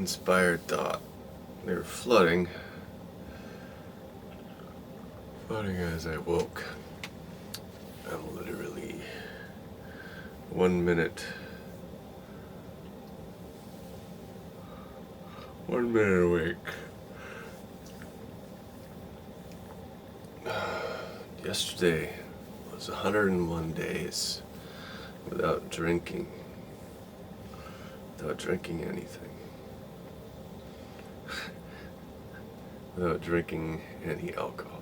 inspired thought. They were flooding as I woke. I'm literally 1 minute awake. Yesterday was 101 days without drinking anything. Without drinking any alcohol.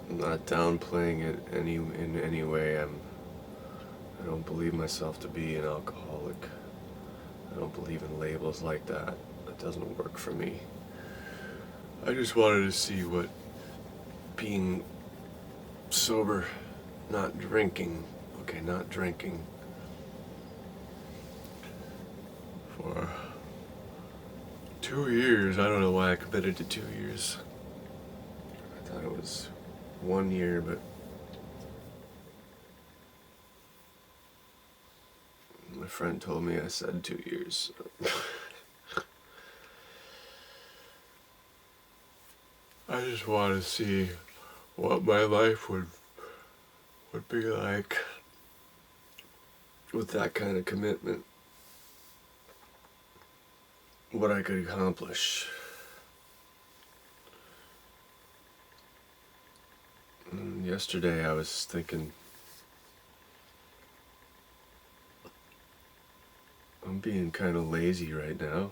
I'm not downplaying it in any way. I don't believe myself to be an alcoholic. I don't believe in labels like that. That doesn't work for me. I just wanted to see what being sober, not drinking for 2 years. I don't know why I committed to 2 years. I thought it was 1 year, but my friend told me I said 2 years. I just want to see what my life would be like with that kind of commitment. What I could accomplish. And yesterday I was thinking, I'm being kind of lazy right now.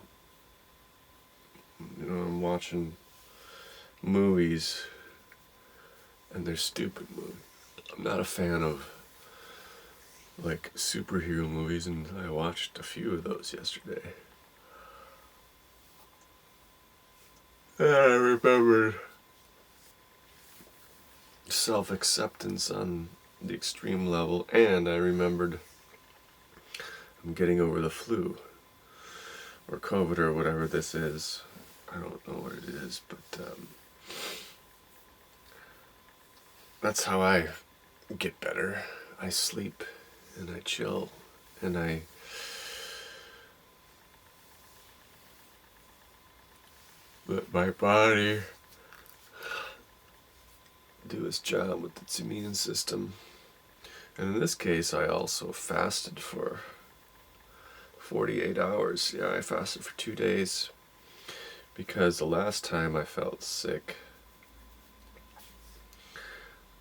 You know, I'm watching movies, and they're stupid movies. I'm not a fan of like superhero movies, and I watched a few of those yesterday. And I remembered self-acceptance on the extreme level, and I remembered I'm getting over the flu, or COVID, or whatever this is. I don't know what it is, but that's how I get better. I sleep, and I chill, and I let my body do its job with its immune system. And in this case, I also fasted for 48 hours. Yeah, I fasted for 2 days because the last time I felt sick,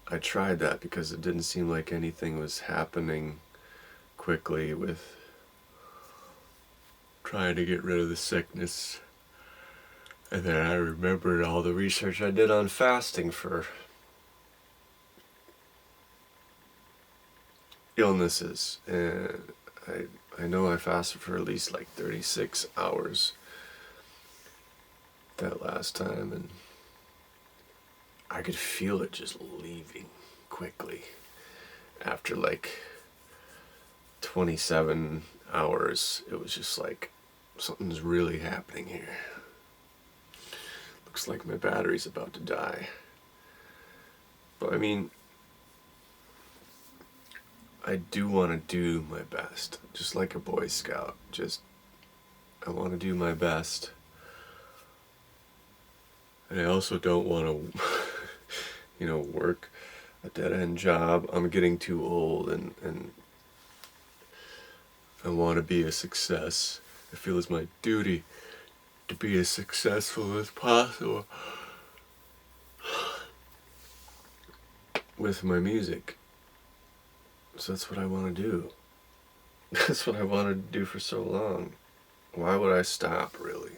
I tried that because it didn't seem like anything was happening quickly with trying to get rid of the sickness. And then I remembered all the research I did on fasting for illnesses, and I know I fasted for at least like 36 hours that last time, and I could feel it just leaving quickly after like 27 hours. It was just like, something's really happening here. Looks like my battery's about to die. But I mean, I do want to do my best, just like a Boy Scout. I want to do my best. And I also don't want to, work a dead-end job. I'm getting too old, and I want to be a success. I feel it's my duty to be as successful as possible with my music. So that's what I want to do. That's what I wanted to do for so long. Why would I stop, really?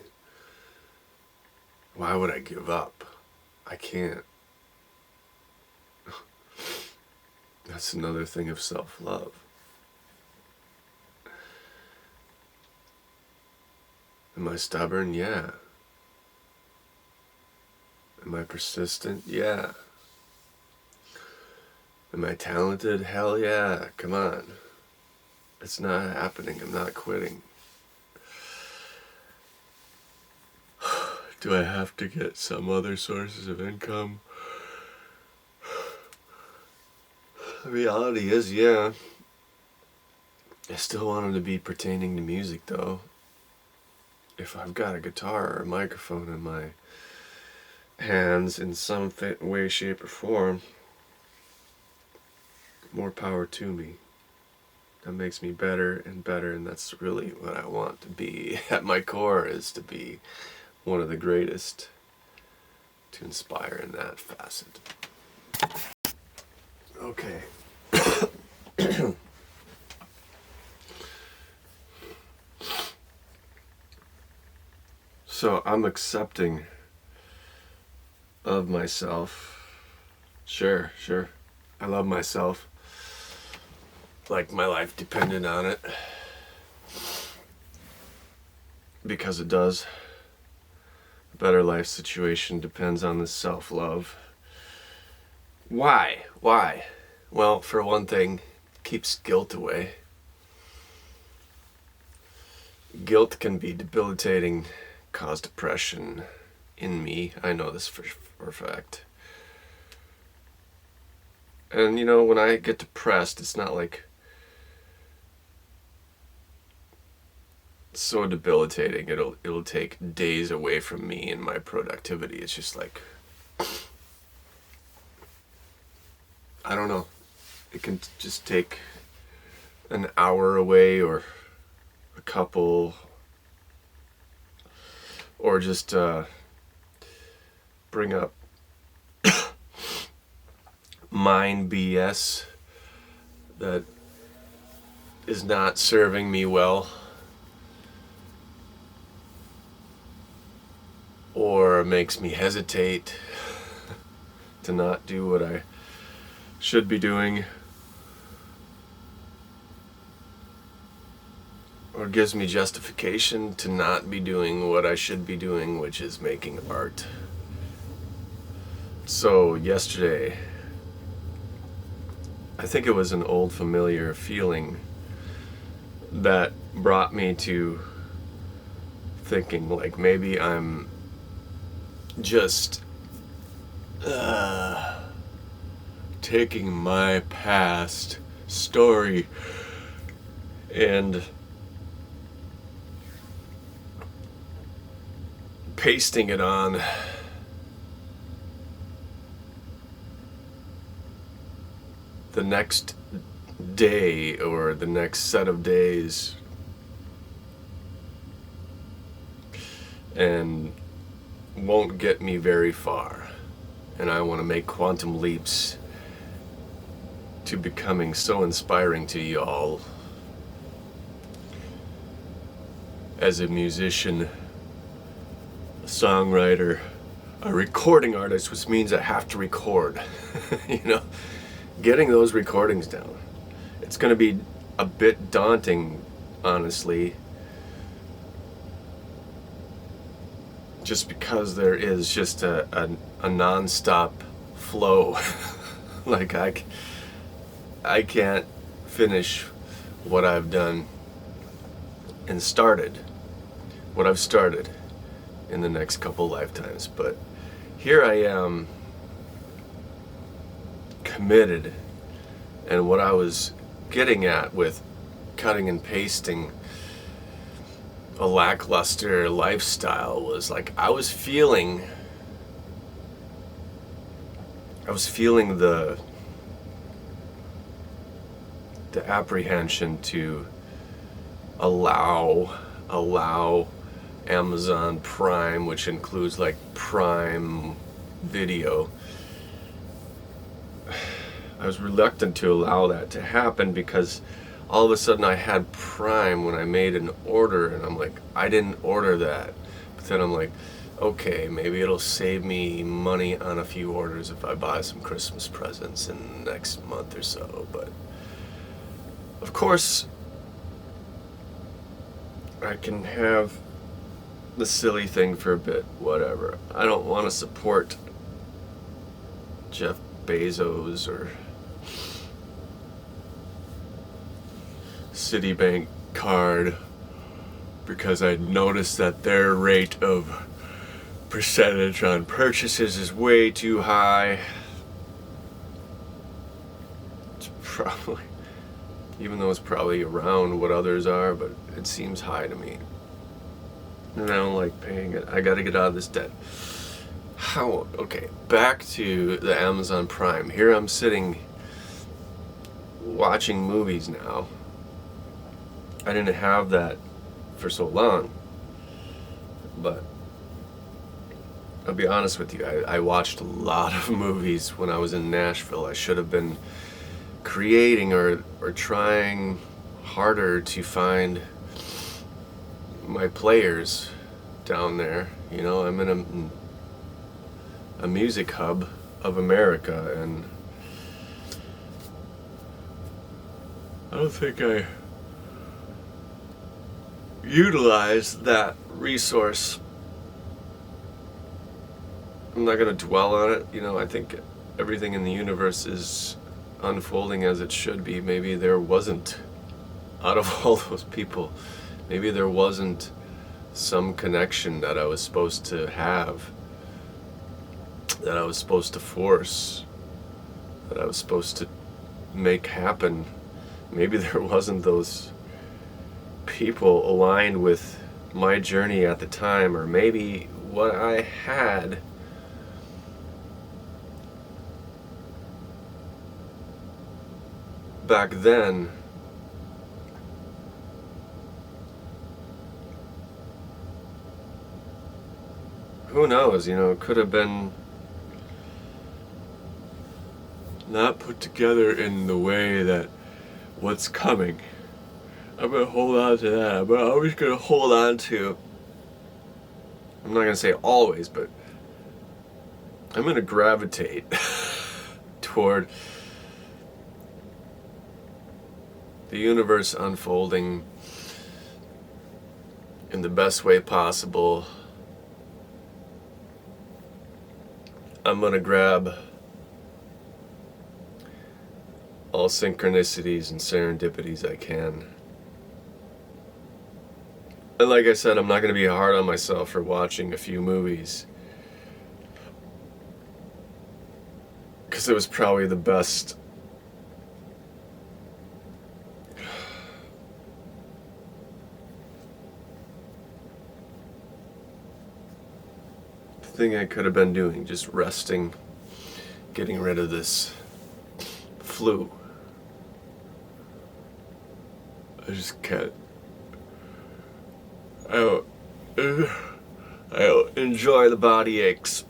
Why would I give up? I can't. That's another thing of self-love. Am I stubborn? Yeah. Am I persistent? Yeah. Am I talented? Hell yeah. Come on. It's not happening. I'm not quitting. Do I have to get some other sources of income? The reality is, yeah. I still want them to be pertaining to music, though. If I've got a guitar or a microphone in my hands in some way, shape, or form, more power to me. That makes me better and better, and that's really what I want to be at my core, is to be one of the greatest, to inspire in that facet. Okay. So I'm accepting of myself. Sure. I love myself. Like my life depended on it. Because it does. A better life situation depends on this self-love. Why? Well, for one thing, it keeps guilt away. Guilt can be debilitating, cause depression in me. I know this for a fact. And when I get depressed, it's not like so debilitating. It'll take days away from me and my productivity. It's just like, I don't know. It can just take an hour away, or a couple, or just bring up mind BS that is not serving me well, or makes me hesitate to not do what I should be doing, or gives me justification to not be doing what I should be doing, which is making art. So yesterday, I think it was an old familiar feeling that brought me to thinking, like, maybe I'm just taking my past story and pasting it on the next day or the next set of days, and won't get me very far. And I want to make quantum leaps to becoming so inspiring to y'all as a musician, a songwriter, a recording artist, which means I have to record. Getting those recordings down. It's going to be a bit daunting, honestly, just because there is just a non-stop flow. Like I can't finish what I've done and what I've started in the next couple lifetimes. But here I am, committed, and what I was getting at with cutting and pasting a lackluster lifestyle was like I was feeling the apprehension to allow Amazon Prime, which includes like Prime Video. I was reluctant to allow that to happen because all of a sudden I had Prime when I made an order, and I'm like, I didn't order that. But then I'm like, okay, maybe it'll save me money on a few orders if I buy some Christmas presents in the next month or so. But of course, I can have the silly thing for a bit, whatever. I don't want to support Jeff Bezos or Citibank card because I noticed that their rate of percentage on purchases is way too high. It's probably even though it's probably around what others are, but it seems high to me. And I don't like paying it. I gotta get out of this debt. How? Okay, back to the Amazon Prime. Here I'm sitting watching movies now. I didn't have that for so long, but I'll be honest with you, I watched a lot of movies when I was in Nashville. I should have been creating or trying harder to find my players down there. You know, I'm in a music hub of America, and I don't think I utilized that resource. I'm not going to dwell on it. You know, I think everything in the universe is unfolding as it should be. Maybe there wasn't, out of all those people, maybe there wasn't some connection that I was supposed to have, that I was supposed to force, that I was supposed to make happen. Maybe there wasn't those people aligned with my journey at the time, or maybe what I had back then who knows, you know, it could have been not put together in the way that what's coming. I'm going to hold on to that. I'm always going to hold on to, I'm not going to say always, but I'm going to gravitate toward the universe unfolding in the best way possible. I'm going to grab all synchronicities and serendipities I can. And like I said, I'm not going to be hard on myself for watching a few movies, because it was probably the best thing I could have been doing, just resting, getting rid of this flu. I just can't. I don't enjoy the body aches.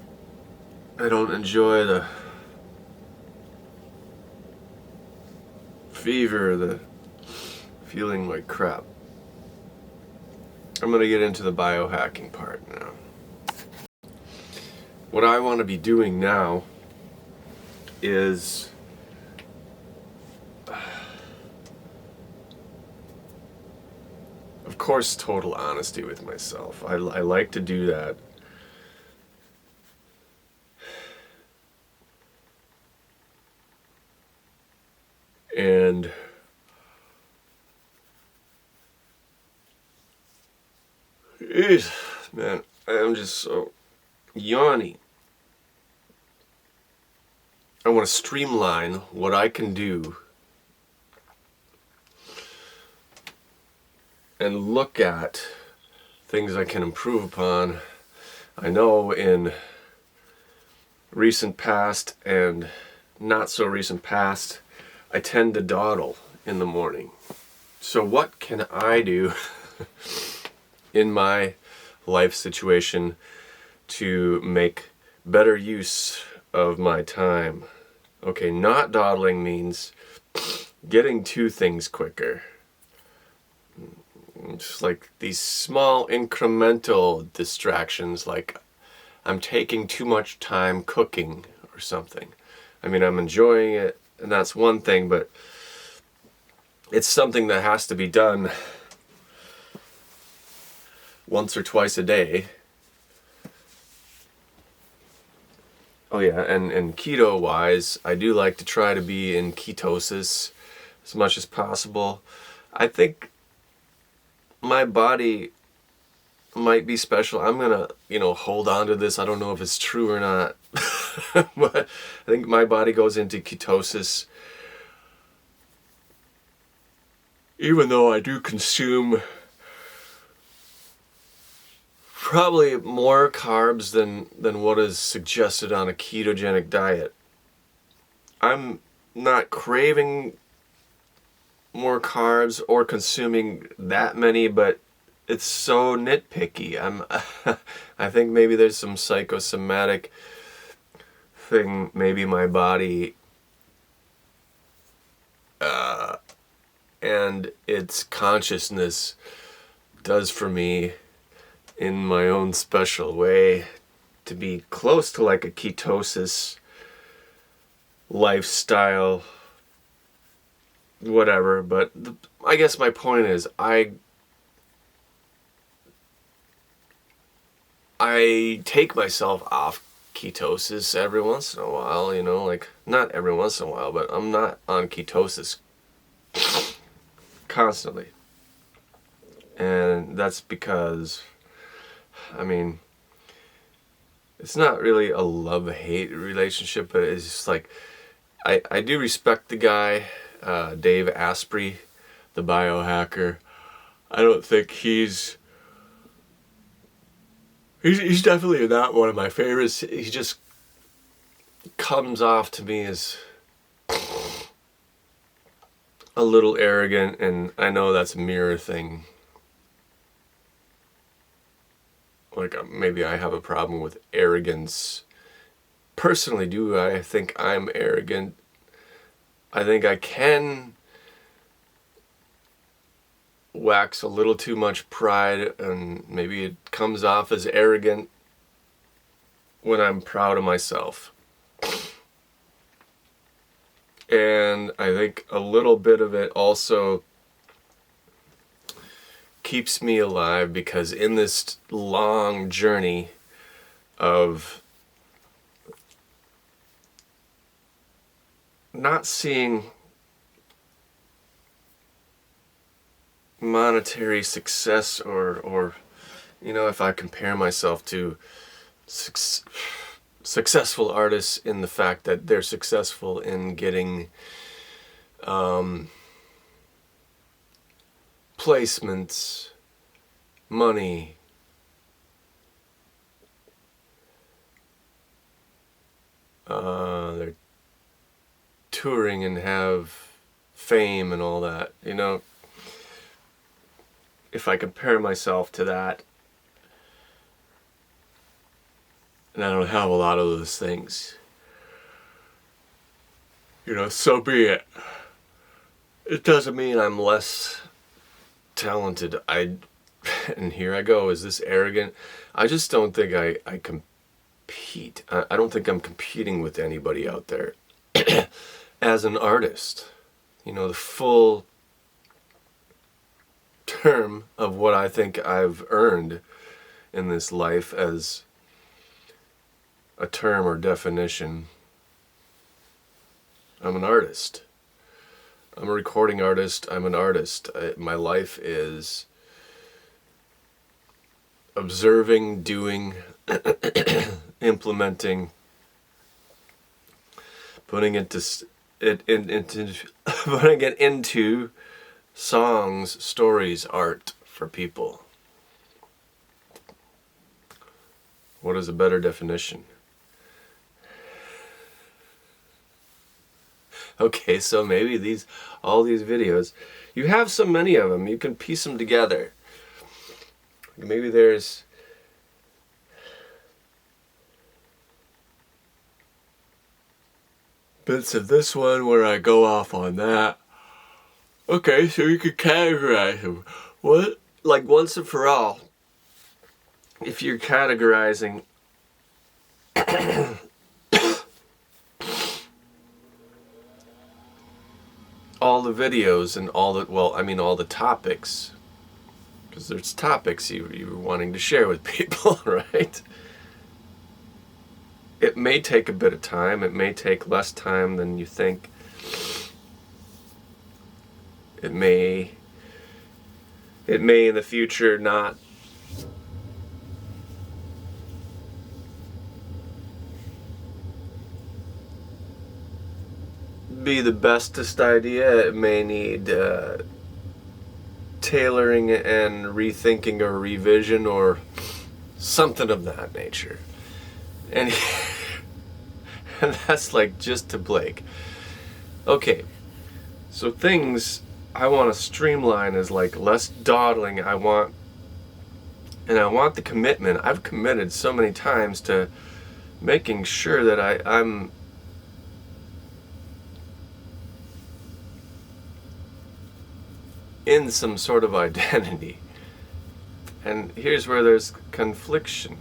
I don't enjoy the fever, the feeling like crap. I'm gonna get into the biohacking part now. What I want to be doing now is of course total honesty with myself. I like to do that. And man, I'm just so yawny. I want to streamline what I can do and look at things I can improve upon. I know in recent past and not so recent past, I tend to dawdle in the morning. So what can I do in my life situation to make better use of my time? Okay, not dawdling means getting to things quicker. Just like these small incremental distractions, like I'm taking too much time cooking or something. I mean, I'm enjoying it, and that's one thing, but it's something that has to be done once or twice a day. Oh yeah, and keto wise, I do like to try to be in ketosis as much as possible. I think my body might be special. I'm gonna, hold on to this. I don't know if it's true or not. But I think my body goes into ketosis even though I do consume probably more carbs than what is suggested on a ketogenic diet, I'm not craving more carbs or consuming that many, but it's so nitpicky. I think maybe there's some psychosomatic thing, maybe my body and its consciousness does for me in my own special way to be close to like a ketosis lifestyle, whatever. But I guess my point is I take myself off ketosis every once in a while, you know, like not every once in a while, but I'm not on ketosis constantly. And that's because, I mean, it's not really a love-hate relationship, but it's just like, I do respect the guy, Dave Asprey, the biohacker. I don't think he's definitely not one of my favorites. He just comes off to me as a little arrogant, and I know that's a mirror thing. Like, maybe I have a problem with arrogance. Personally, do I think I'm arrogant? I think I can wax a little too much pride, and maybe it comes off as arrogant when I'm proud of myself. And I think a little bit of it also keeps me alive, because in this long journey of not seeing monetary success, or you know, if I compare myself to successful artists in the fact that they're successful in getting placements, money, they're touring and have fame and all that, you know. If I compare myself to that, and I don't have a lot of those things, you know, so be it. It doesn't mean I'm less talented. And here I go, is this arrogant? I just don't think I compete. I don't think I'm competing with anybody out there as an artist. You know, the full term of what I think I've earned in this life as a term or definition. I'm an artist. I'm a recording artist. I'm an artist. My life is observing, doing, implementing, putting it into songs, stories, art for people. What is a better definition? Okay, so maybe all these videos, you have so many of them, you can piece them together. Maybe there's bits of this one where I go off on that. Okay, so you could categorize them. What? Like, once and for all, if you're categorizing all the videos and all the topics, because there's topics you're wanting to share with people, right? It may take a bit of time. It may take less time than you think. It may in the future not be the bestest idea. It may need tailoring and rethinking or revision or something of that nature. And, and that's like just to Blake. Okay, so things I want to streamline is like less dawdling. I want the commitment. I've committed so many times to making sure that I'm in some sort of identity. And here's where there's confliction.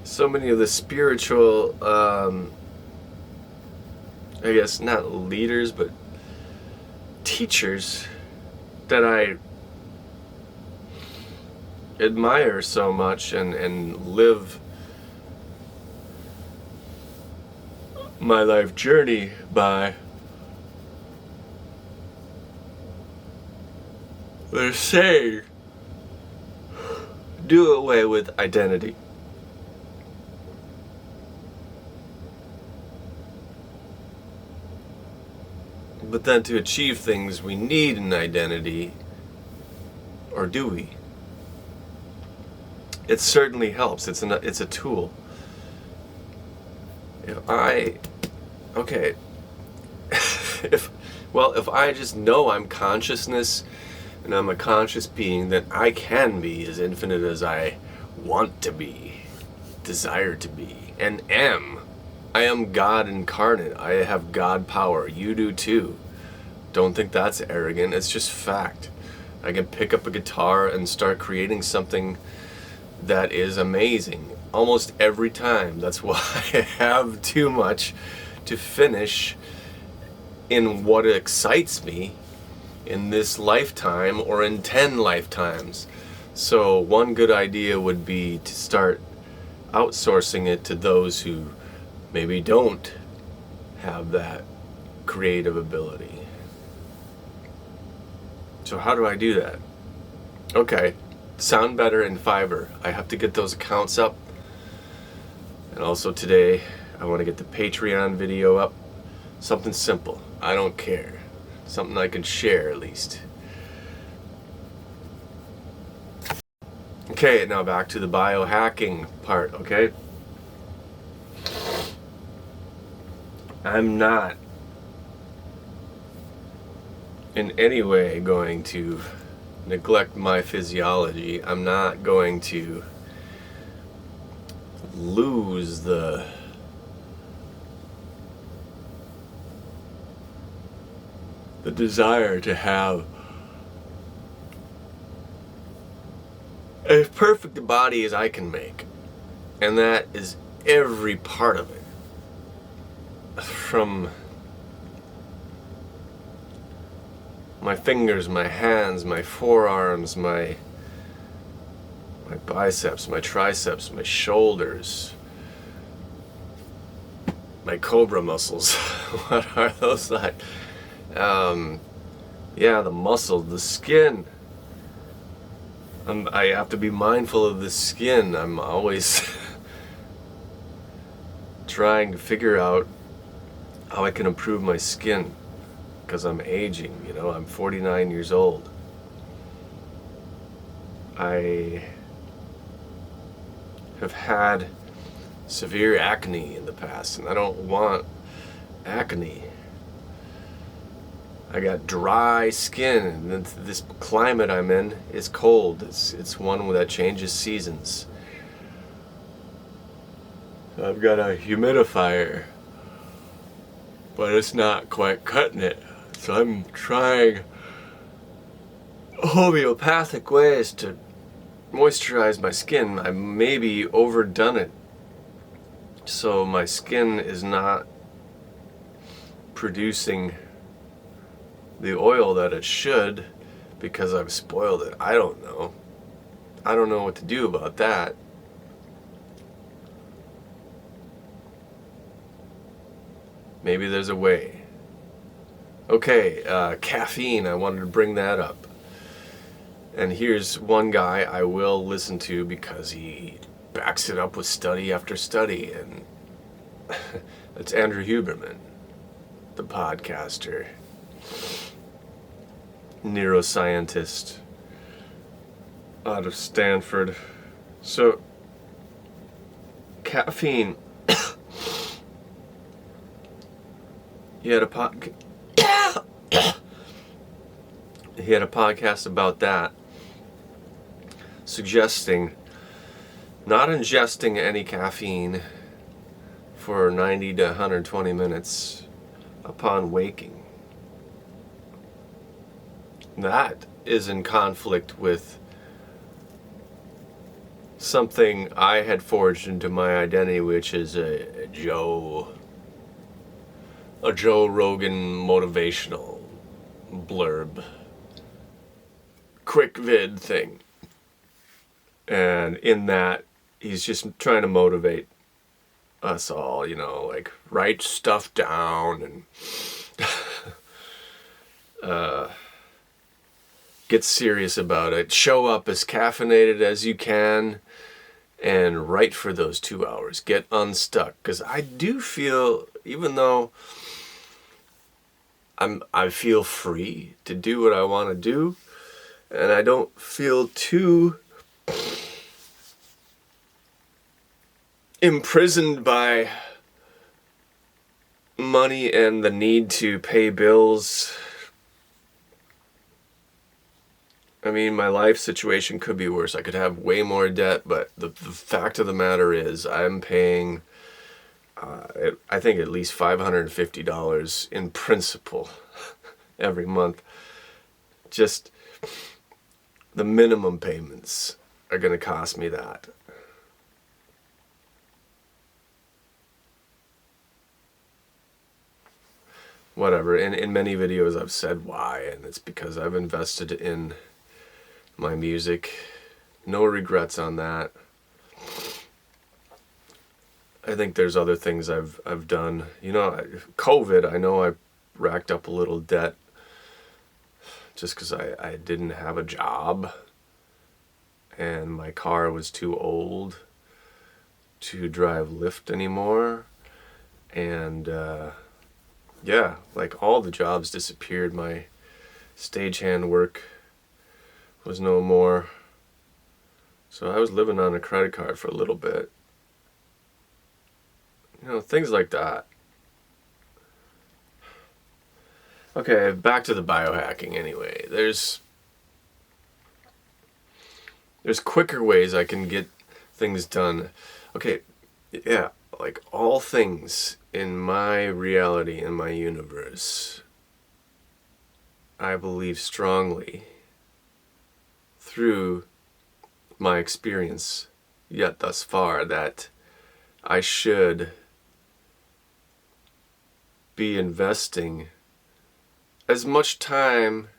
So many of the spiritual, I guess not leaders, but teachers that I admire so much and live my life journey by, they're saying, do away with identity. But then to achieve things, we need an identity, or do we? It certainly helps. It's a tool. If I just know I'm consciousness and I'm a conscious being, then I can be as infinite as I want to be, desire to be, and am. I am God incarnate. I have God power. You do too. Don't think that's arrogant. It's just fact. I can pick up a guitar and start creating something that is amazing almost every time. That's why I have too much to finish in what excites me in this lifetime or in 10 lifetimes. So one good idea would be to start outsourcing it to those who maybe don't have that creative ability. So how do I do that? Okay, sound better in Fiverr. I have to get those accounts up. And also today, I want to get the Patreon video up. Something simple. I don't care. Something I can share at least. Okay, now back to the biohacking part, okay? I'm not in any way going to neglect my physiology. I'm not going to lose the desire to have as perfect a body as I can make. And that is every part of it. From my fingers, my hands, my forearms, my biceps, my triceps, my shoulders, my cobra muscles. What are those like? Yeah, the muscle, the skin. I have to be mindful of the skin. I'm always trying to figure out how I can improve my skin, because I'm aging, you know, I'm 49 years old. I have had severe acne in the past, and I don't want acne. I got dry skin, and this climate I'm in is cold. It's one that changes seasons. I've got a humidifier, but it's not quite cutting it. So I'm trying homeopathic ways to moisturize my skin. I maybe overdone it, so my skin is not producing the oil that it should because I've spoiled it. I don't know. I don't know what to do about that. Maybe there's a way. Okay, caffeine, I wanted to bring that up. And here's one guy I will listen to because he backs it up with study after study. And It's Andrew Huberman, the podcaster, neuroscientist out of Stanford. So, caffeine. He had a podcast about that, suggesting not ingesting any caffeine for 90 to 120 minutes upon waking. That is in conflict with something I had forged into my identity, which is a Joe Rogan motivational blurb, quick vid thing. And in that, he's just trying to motivate us all, like write stuff down and get serious about it. Show up as caffeinated as you can and write for those 2 hours. Get unstuck. Because I do feel, even though I feel free to do what I want to do, and I don't feel too imprisoned by money and the need to pay bills. I mean, my life situation could be worse. I could have way more debt, but the fact of the matter is I'm paying, I think, at least $550 in principal every month. Just the minimum payments are going to cost me that. Whatever. In many videos I've said why, and it's because I've invested in my music. No regrets on that. I think there's other things I've done. COVID, I know I racked up a little debt just because I didn't have a job and my car was too old to drive Lyft anymore. And yeah, like all the jobs disappeared. My stagehand work was no more. So I was living on a credit card for a little bit. Things like that. Okay, back to the biohacking anyway. There's quicker ways I can get things done. Okay, yeah, like all things in my reality, in my universe, I believe strongly through my experience yet thus far that I should be investing as much time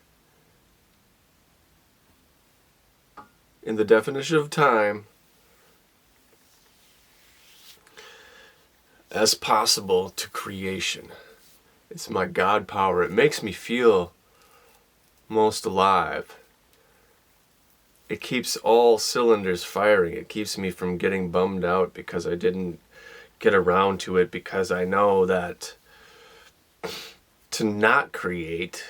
in the definition of time as possible to creation. It's my God power. It makes me feel most alive. It keeps all cylinders firing. It keeps me from getting bummed out because I didn't get around to it, because I know that to not create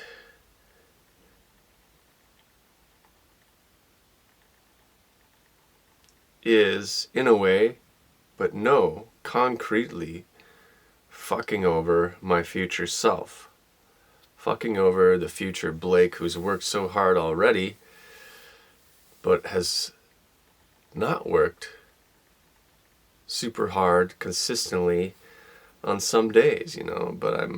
is, in a way, but no, concretely, fucking over my future self. Fucking over the future Blake, who's worked so hard already, but has not worked super hard consistently on some days, but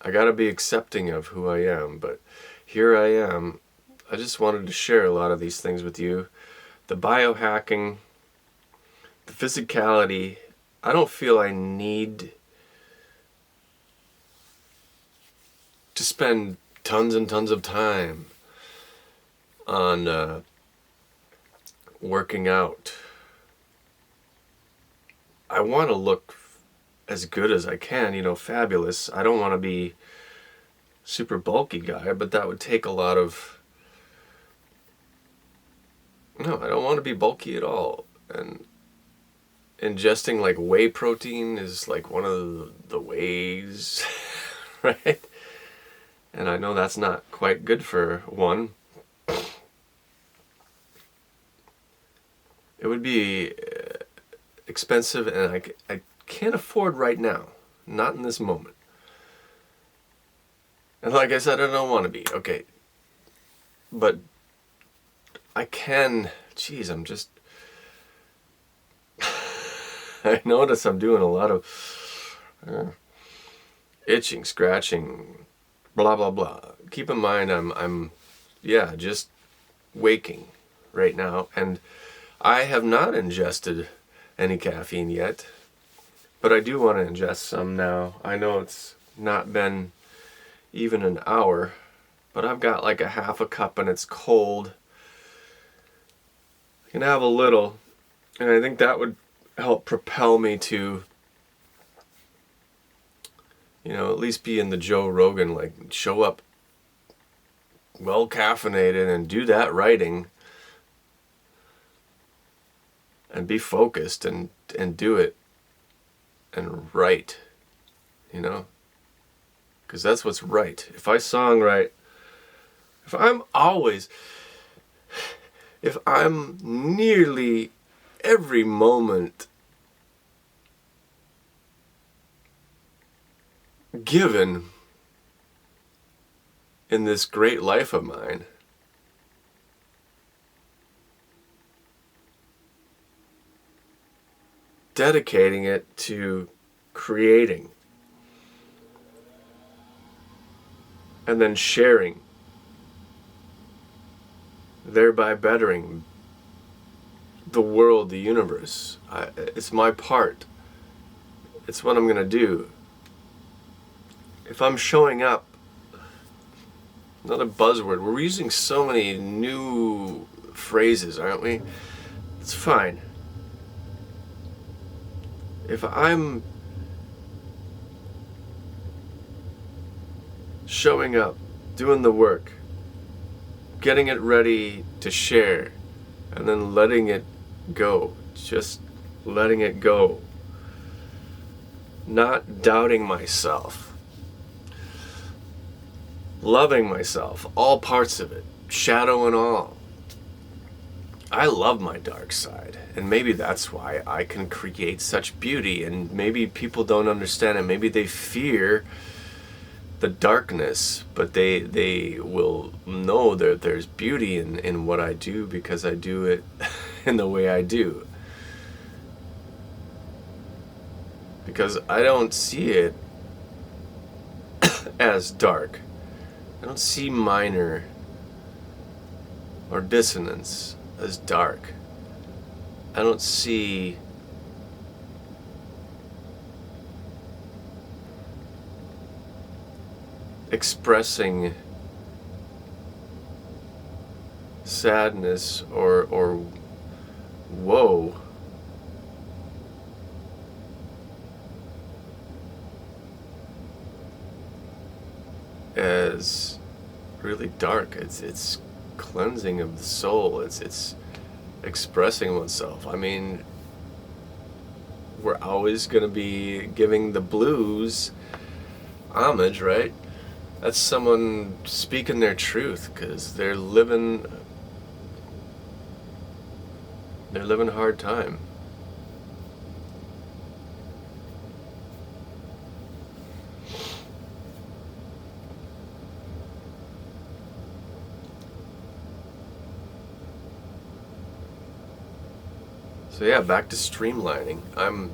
I gotta be accepting of who I am. But here I am. I just wanted to share a lot of these things with you. The biohacking, the physicality. I don't feel I need to spend tons and tons of time on working out. I want to look as good as I can, fabulous. I don't want to be super bulky guy, but that would take a lot of... No, I don't want to be bulky at all. And ingesting like whey protein is like one of the ways, right? And I know that's not quite good for one. It would be expensive, and I can't afford right now. Not in this moment. And like I said, I don't want to be. Okay. But I can... Geez, I'm just... I notice I'm doing a lot of itching, scratching, blah, blah, blah. Keep in mind, I'm just waking right now. And I have not ingested any caffeine yet. But I do want to ingest some now. I know it's not been even an hour, but I've got like a half a cup and it's cold. I can have a little, and I think that would help propel me to, at least be in the Joe Rogan, like show up well caffeinated and do that writing and be focused and do it. And write, because that's what's right. If I songwrite, if I'm nearly every moment given in this great life of mine, dedicating it to creating and then sharing, thereby bettering the world, the universe. It's my part. It's what I'm going to do. If I'm showing up, another buzzword, we're using so many new phrases, aren't we? It's fine. If I'm showing up, doing the work, getting it ready to share, and then letting it go, just letting it go, not doubting myself, loving myself, all parts of it, shadow and all. I love my dark side, and maybe that's why I can create such beauty, and maybe people don't understand it. Maybe they fear the darkness, but they will know that there's beauty in what I do because I do it in the way I do. Because I don't see it as dark. I don't see minor or dissonance as dark. I don't see expressing sadness or woe as really dark. It's cleansing of the soul. It's expressing oneself. I mean, we're always going to be giving the blues homage, right? That's someone speaking their truth because they're living a hard time. So yeah, back to streamlining. I'm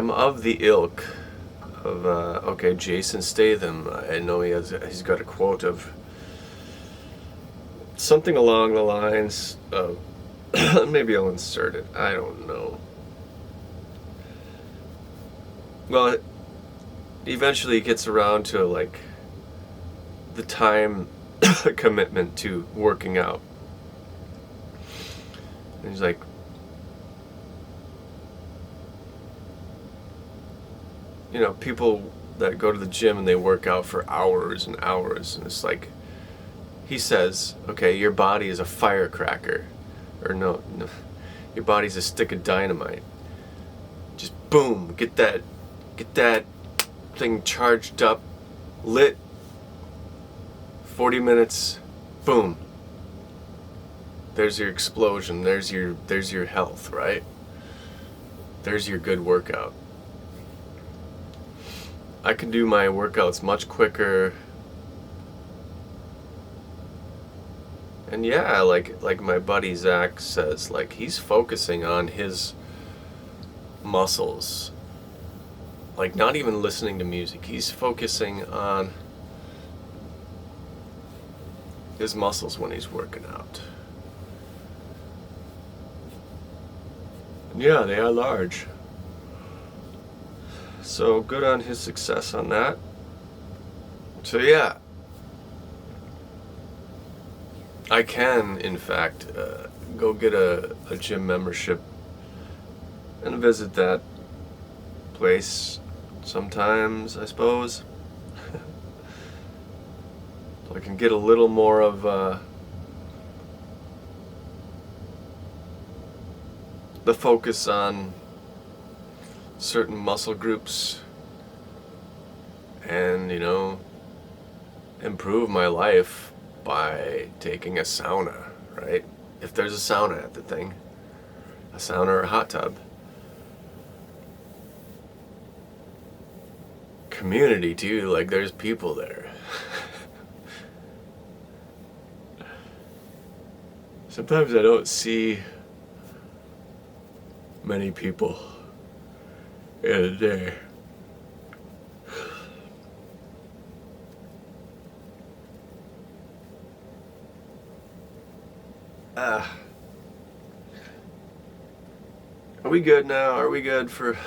of the ilk of Jason Statham. I know he's got a quote of something along the lines of maybe I'll insert it. I don't know. Well, eventually he gets around to like the time commitment to working out. And he's like, people that go to the gym and they work out for hours and hours, and it's like, he says, okay, your body is a firecracker, or no, Your body's a stick of dynamite. Just boom, get that thing charged up, lit. 40 minutes, boom. There's your explosion. There's your health, right? There's your good workout. I can do my workouts much quicker. And yeah, like my buddy Zach says, like he's focusing on his muscles. Like not even listening to music. He's focusing on his muscles when he's working out. And yeah, they are large. So good on his success on that. So yeah, I can, in fact, go get a gym membership and visit that place sometimes, I suppose. So I can get a little more of the focus on certain muscle groups and, improve my life by taking a sauna, right? If there's a sauna at the thing, a sauna or a hot tub. Community too, like there's people there. Sometimes I don't see many people in a day. Are we good now? Are we good for